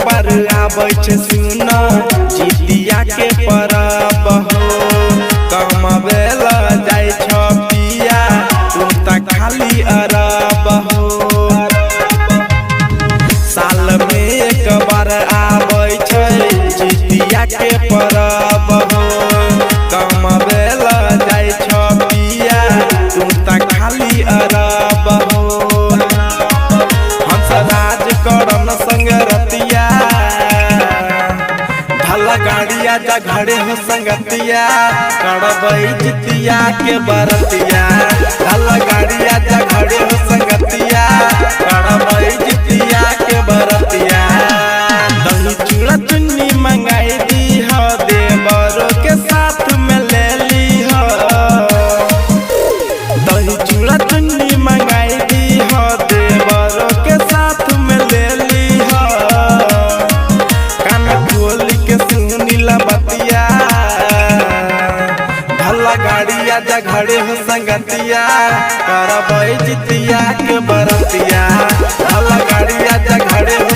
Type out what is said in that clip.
बार आबै छे सुना जितिया के परब हो। कमबेल जाय छ पिया तू त खाली अरब हो। साल में एक बार आबै छे जितिया के परब हो। कमबेल जाय छ पिया तू त खाली अरब हो। हंसराज करन संग रतिया भला गाड़िया जा घरे हो संगतिया करबै जितिया के बरतिया। भला गाड़िया जा घरे हो संगतिया करबै जितिया के बरतिया। दही चूड़ा चुन्नी मंगाई दी हो देवरो के साथ में ले ली हो। दही चूड़ा चुन्नी मंगाई दी हो देवरो के साथ में ले ली हो। कान खोल के सुनी ला बतिया भला गाड़िया जा घरे हो संगतिया करबै जितिया के बरतिया। भला गाड़िया जा घरे हो